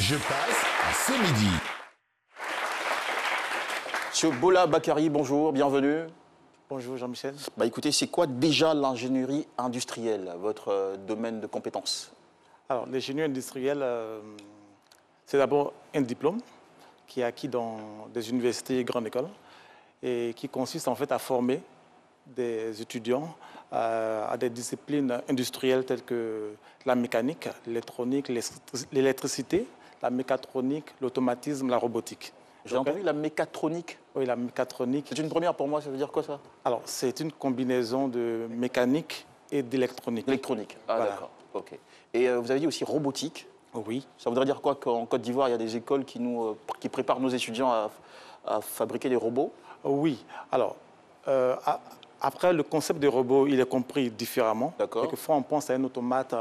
Je passe, c'est midi. Monsieur Bola Bakary, bonjour, bienvenue. Bonjour Jean-Michel. Écoutez, c'est quoi déjà l'ingénierie industrielle, votre domaine de compétences? Alors, l'ingénierie industrielle, c'est d'abord un diplôme qui est acquis dans des universités et grandes écoles et qui consiste en fait à former des étudiants à des disciplines industrielles telles que la mécanique, l'électronique, l'électricité, la mécatronique, l'automatisme, la robotique. J'ai entendu la mécatronique. Oui, la mécatronique. C'est une première pour moi, ça veut dire quoi ça? Alors, c'est une combinaison de mécanique et d'électronique. Électronique, ah Voilà. d'accord, ok. Et vous avez dit aussi robotique. Oui. Ça voudrait dire quoi qu'en Côte d'Ivoire, il y a des écoles qui préparent nos étudiants à fabriquer des robots? Oui. Alors, après, le concept des robots, il est compris différemment. D'accord. Quelquefois, on pense à un automate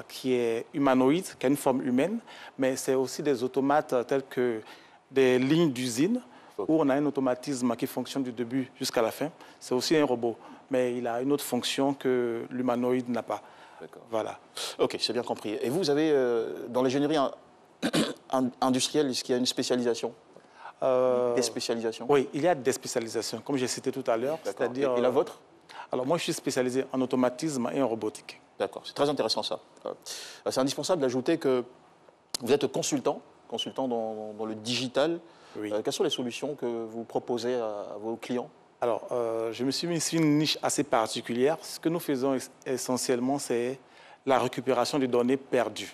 qui est humanoïde, qui a une forme humaine, mais c'est aussi des automates tels que des lignes d'usine, où on a un automatisme qui fonctionne du début jusqu'à la fin. C'est aussi un robot, mais il a une autre fonction que l'humanoïde n'a pas. D'accord. Voilà. Ok, c'est bien compris. Et vous avez, dans l'ingénierie industrielle, est-ce qu'il y a une spécialisation? Des spécialisations? Oui, il y a des spécialisations, comme j'ai cité tout à l'heure. C'est-à-dire. Et la vôtre? Alors, moi, je suis spécialisé en automatisme et en robotique. D'accord, c'est très intéressant ça. C'est indispensable d'ajouter que vous êtes consultant dans le digital. Oui. Quelles sont les solutions que vous proposez à vos clients? Alors, je me suis mis sur une niche assez particulière. Ce que nous faisons essentiellement, c'est la récupération des données perdues.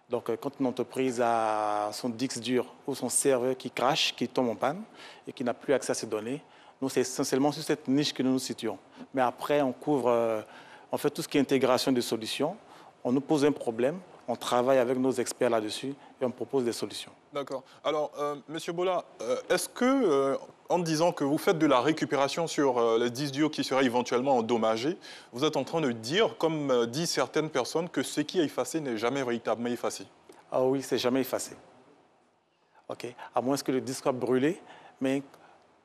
Donc, quand une entreprise a son disque dur ou son serveur qui crache, qui tombe en panne et qui n'a plus accès à ces données, nous, c'est essentiellement sur cette niche que nous nous situons. Mais après, on couvre, on fait tout ce qui est intégration de solutions. On nous pose un problème, on travaille avec nos experts là-dessus et on propose des solutions. D'accord. Alors, Monsieur Bola, est-ce que, en disant que vous faites de la récupération sur les disques durs qui seraient éventuellement endommagés, vous êtes en train de dire, comme disent certaines personnes, que ce qui est effacé n'est jamais véritablement effacé? Ah oui, c'est jamais effacé. OK. À moins que le disque soit brûlé, mais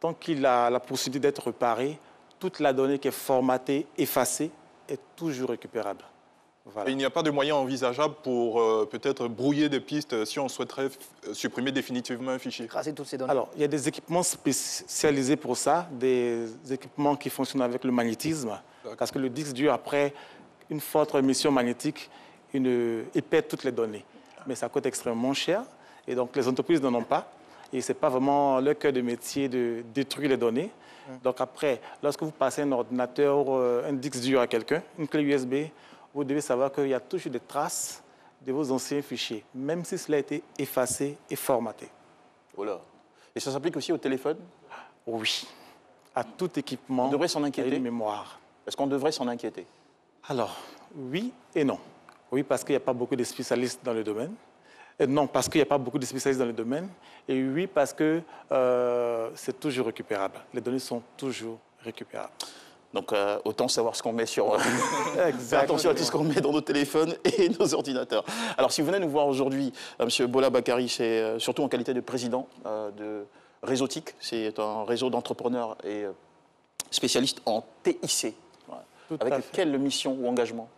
tant qu'il a la possibilité d'être réparé, toute la donnée qui est formatée, effacée, est toujours récupérable. Voilà. Et il n'y a pas de moyen envisageable pour peut-être brouiller des pistes si on souhaiterait supprimer définitivement un fichier? Tracer toutes ces données. Alors, il y a des équipements spécialisés pour ça, des équipements qui fonctionnent avec le magnétisme, parce que le disque dur, après une forte émission magnétique, il perd toutes les données. Mais ça coûte extrêmement cher, et donc les entreprises n'en ont pas, et ce n'est pas vraiment leur cœur de métier de détruire les données. Donc après, lorsque vous passez un ordinateur, un disque dur à quelqu'un, une clé USB, vous devez savoir qu'il y a toujours des traces de vos anciens fichiers, même si cela a été effacé et formaté. Voilà. Et ça s'applique aussi au téléphone? Oui. À tout équipement, On devrait s'en il y a inquiéter? une mémoire. Est-ce qu'on devrait s'en inquiéter? Alors, oui et non. Oui, parce qu'il n'y a pas beaucoup de spécialistes dans le domaine. Et non, parce qu'il n'y a pas beaucoup de spécialistes dans le domaine. Et oui, parce que c'est toujours récupérable. Les données sont toujours récupérables. Donc, autant savoir ce qu'on met sur... Exactement. Attention à tout ce qu'on met dans nos téléphones et nos ordinateurs. Alors, si vous venez nous voir aujourd'hui, M. Bola Bakary, c'est surtout en qualité de président de Réseautique. C'est un réseau d'entrepreneurs et spécialistes en TIC. Voilà. Avec quelle mission ou engagement?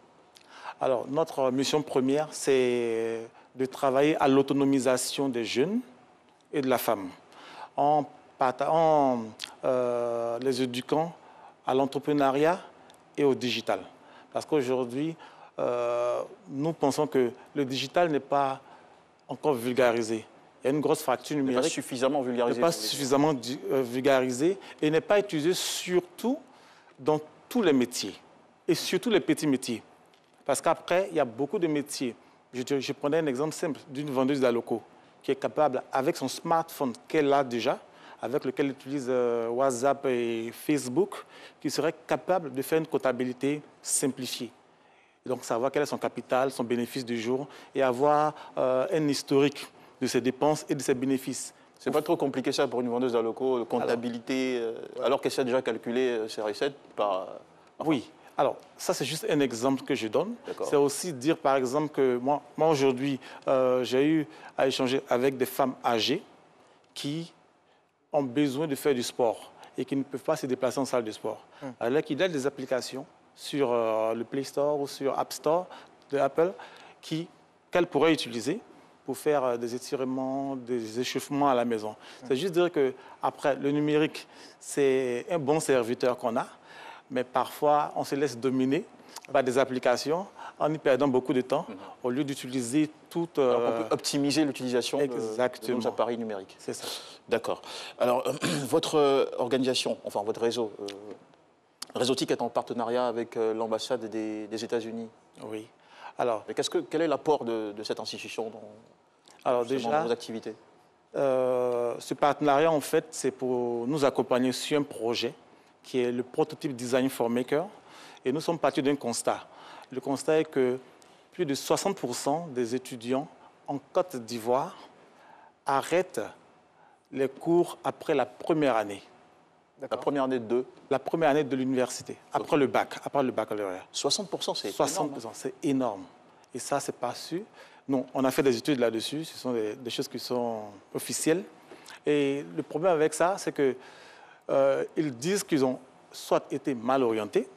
Alors, notre mission première, c'est de travailler à l'autonomisation des jeunes et de la femme, en les éduquant à l'entrepreneuriat et au digital. Parce qu'aujourd'hui, nous pensons que le digital n'est pas encore vulgarisé. Il y a une grosse fracture numérique. Pas suffisamment vulgarisé. N'est pas suffisamment vulgarisé et n'est pas utilisé surtout dans tous les métiers et surtout les petits métiers. Parce qu'après, il y a beaucoup de métiers. Je prenais un exemple simple d'une vendeuse d'Aloco qui est capable, avec son smartphone qu'elle a déjà, avec lequel elle utilise WhatsApp et Facebook, qui serait capable de faire une comptabilité simplifiée. Et donc, savoir quel est son capital, son bénéfice du jour, et avoir un historique de ses dépenses et de ses bénéfices. C'est pas trop compliqué ça pour une vendeuse d'Aloco, comptabilité, alors qu'elle sait déjà calculer ses recettes par... Oui. Alors, ça, c'est juste un exemple que je donne. C'est aussi dire, par exemple, que moi aujourd'hui, j'ai eu à échanger avec des femmes âgées qui ont besoin de faire du sport et qui ne peuvent pas se déplacer en salle de sport. Alors qu'il y a des applications sur le Play Store ou sur App Store de Apple qu'elles pourraient utiliser pour faire des étirements, des échauffements à la maison. C'est juste dire qu'après, le numérique, c'est un bon serviteur qu'on a, mais parfois, on se laisse dominer par des applications en y perdant beaucoup de temps, au lieu d'utiliser toute... Alors on peut optimiser l'utilisation de Exactement. nos appareils numériques. C'est ça. D'accord. Alors, votre organisation, enfin votre réseau, Réseautique est en partenariat avec l'ambassade des États-Unis. Oui. Alors, Mais quel est l'apport de cette institution dans déjà, vos activités? ce partenariat, en fait, c'est pour nous accompagner sur un projet qui est le prototype Design for Maker. Et nous sommes partis d'un constat. Le constat est que plus de 60% des étudiants en Côte d'Ivoire arrêtent les cours après la première année. La première année de 2? La première année de l'université, après le bac, après le baccalauréat. 60%, c'est 60%, énorme. c'est énorme. Et ça, c'est pas sûr. Non, on a fait des études là-dessus. Ce sont des choses qui sont officielles. Et le problème avec ça, c'est qu'ils disent qu'ils ont soit été mal orientés,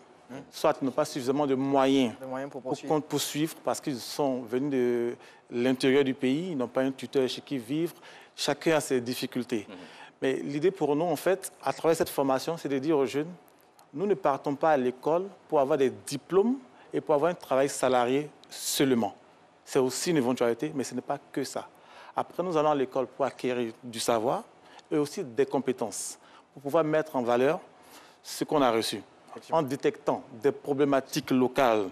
soit ils n'ont pas suffisamment de moyens pour pour poursuivre parce qu'ils sont venus de l'intérieur du pays, ils n'ont pas un tuteur chez qui vivre. Chacun a ses difficultés. Mais l'idée pour nous, en fait, à travers cette formation, c'est de dire aux jeunes, nous ne partons pas à l'école pour avoir des diplômes et pour avoir un travail salarié seulement. C'est aussi une éventualité, mais ce n'est pas que ça. Après, nous allons à l'école pour acquérir du savoir et aussi des compétences, pour pouvoir mettre en valeur ce qu'on a reçu, en détectant des problématiques locales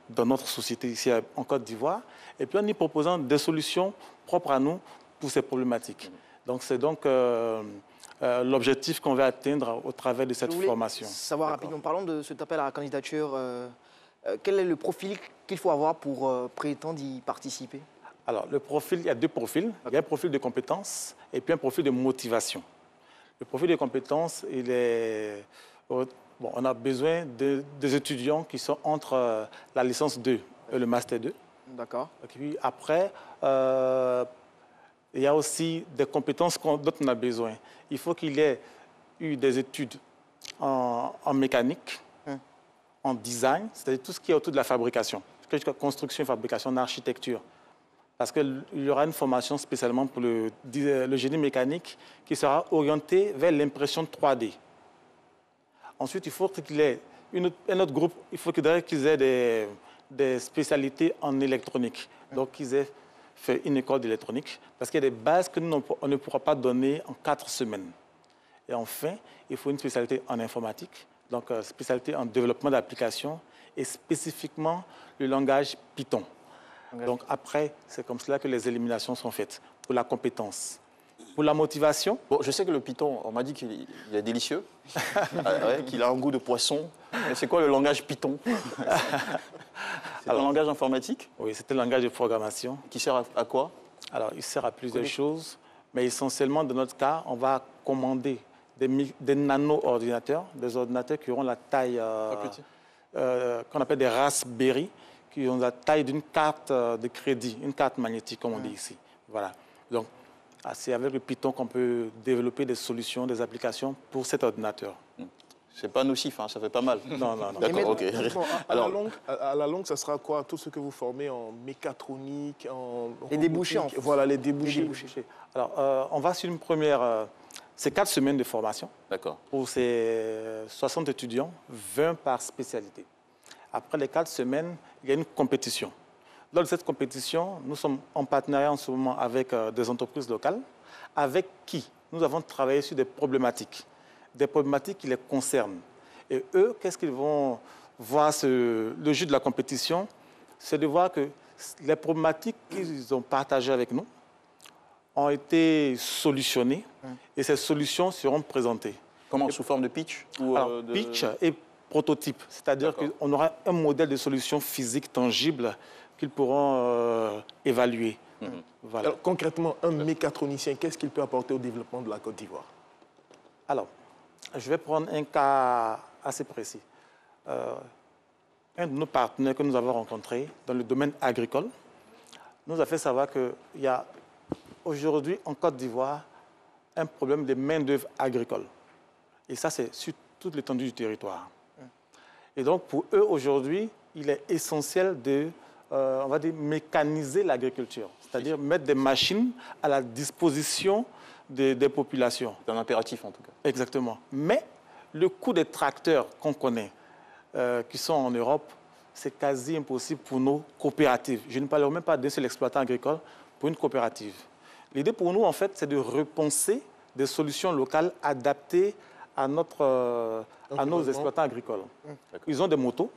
dans notre société ici en Côte d'Ivoire, et puis en y proposant des solutions propres à nous pour ces problématiques. Donc, c'est donc l'objectif qu'on va atteindre au travers de cette formation. Savoir rapidement, parlons de cet appel à la candidature. Quel est le profil qu'il faut avoir pour prétendre y participer? Alors, le profil, il y a deux profils. Il y a un profil de compétences et puis un profil de motivation. Le profil de compétences, il est... Bon, on a besoin des étudiants qui sont entre la licence 2 et le master 2. D'accord. Et puis après, il y a aussi des compétences dont on a besoin. Il faut qu'il ait eu des études en mécanique, en design, c'est-à-dire tout ce qui est autour de la fabrication, construction, fabrication, en architecture. Parce qu'il y aura une formation spécialement pour le génie mécanique qui sera orientée vers l'impression 3D. Ensuite, il faut qu'il ait un autre groupe, il faut qu'ils aient des spécialités en électronique. Donc, qu'ils aient fait une école d'électronique, parce qu'il y a des bases que nous, on ne pourra pas donner en 4 semaines. Et enfin, il faut une spécialité en informatique, donc spécialité en développement d'applications et spécifiquement le langage Python. Okay. Donc après, c'est comme cela que les éliminations sont faites, pour la compétence. Pour la motivation... Bon, je sais que le Python, on m'a dit qu'il est délicieux, qu'il a un goût de poisson. Mais c'est quoi le langage Python? C'est un langage informatique? Oui, c'est un langage de programmation. Qui sert à quoi? Alors, il sert à plusieurs choses, mais essentiellement, dans notre cas, on va commander des nano-ordinateurs, des ordinateurs qui auront la taille qu'on appelle des Raspberry, qui ont la taille d'une carte de crédit, une carte magnétique, comme on dit ici. Voilà. Donc, c'est avec le Python qu'on peut développer des solutions, des applications pour cet ordinateur. C'est pas nocif, hein, ça fait pas mal. Non, non, non. D'accord, ok. À la longue, ça sera quoi? Tout ce que vous formez en mécatronique, en... Les débouchés, en fait. Voilà, les débouchés. Alors, on va sur une première... c'est 4 semaines de formation. D'accord. Pour ces 60 étudiants, 20 par spécialité. Après les 4 semaines, il y a une compétition. Lors de cette compétition, nous sommes en partenariat en ce moment avec des entreprises locales, avec qui nous avons travaillé sur des problématiques qui les concernent. Et eux, qu'est-ce qu'ils vont voir le jeu de la compétition? C'est de voir que les problématiques qu'ils ont partagées avec nous ont été solutionnées et ces solutions seront présentées. Comment? Sous forme de pitch ou Alors, pitch et prototype, c'est-à-dire qu'on aura un modèle de solution physique tangible qu'ils pourront évaluer. Voilà. Alors, concrètement, un mécatronicien, qu'est-ce qu'il peut apporter au développement de la Côte d'Ivoire? Alors, je vais prendre un cas assez précis. Un de nos partenaires que nous avons rencontré dans le domaine agricole nous a fait savoir qu'il y a aujourd'hui en Côte d'Ivoire un problème de main-d'œuvre agricole. Et ça, c'est sur toute l'étendue du territoire. Et donc, pour eux, aujourd'hui, il est essentiel de on va dire, mécaniser l'agriculture, c'est-à-dire mettre des machines à la disposition des populations. C'est un impératif en tout cas. Exactement. Mais le coût des tracteurs qu'on connaît, qui sont en Europe, c'est quasi impossible pour nos coopératives. Je ne parle même pas d'un seul exploitant agricole, pour une coopérative. L'idée pour nous, en fait, c'est de repenser des solutions locales adaptées à nos exploitants agricoles. Ils ont des motos,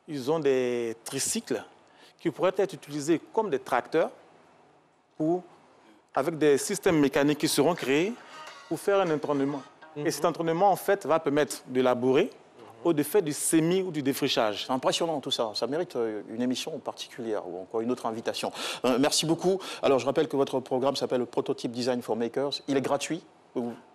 ils ont des tricycles qui pourraient être utilisés comme des tracteurs avec des systèmes mécaniques qui seront créés pour faire un entraînement. Et cet entraînement, en fait, va permettre de labourer ou de faire du semis ou du défrichage. C'est impressionnant tout ça. Ça mérite une émission particulière ou encore une autre invitation. Merci beaucoup. Alors, je rappelle que votre programme s'appelle Prototype Design for Makers. Il est gratuit?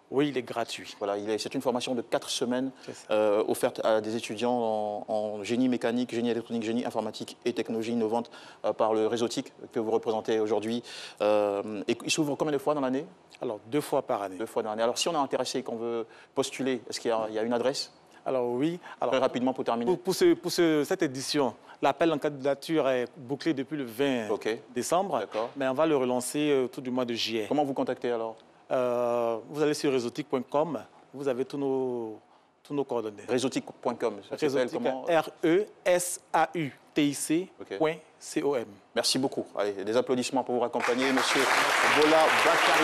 Oui, il est gratuit. Voilà, c'est une formation de 4 semaines offerte à des étudiants en génie mécanique, génie électronique, génie informatique et technologie innovante par le Réseautique que vous représentez aujourd'hui. Et il s'ouvre combien de fois dans l'année? Alors, 2 fois par année. 2 fois dans l'année. Alors, si on est intéressé, qu'on veut postuler, est-ce qu'il y a une adresse? Alors oui. Alors, très rapidement pour terminer. Pour cette édition, l'appel en candidature est bouclé depuis le 20 décembre, mais on va le relancer tout du mois de juillet. Comment vous contactez alors? Vous allez sur réseautique.com, vous avez tous nos coordonnées. Réseautique.com, ça s'appelle comment? RESAUTIC.com. Merci beaucoup. Allez, des applaudissements pour vous accompagner, monsieur Bola Bakary.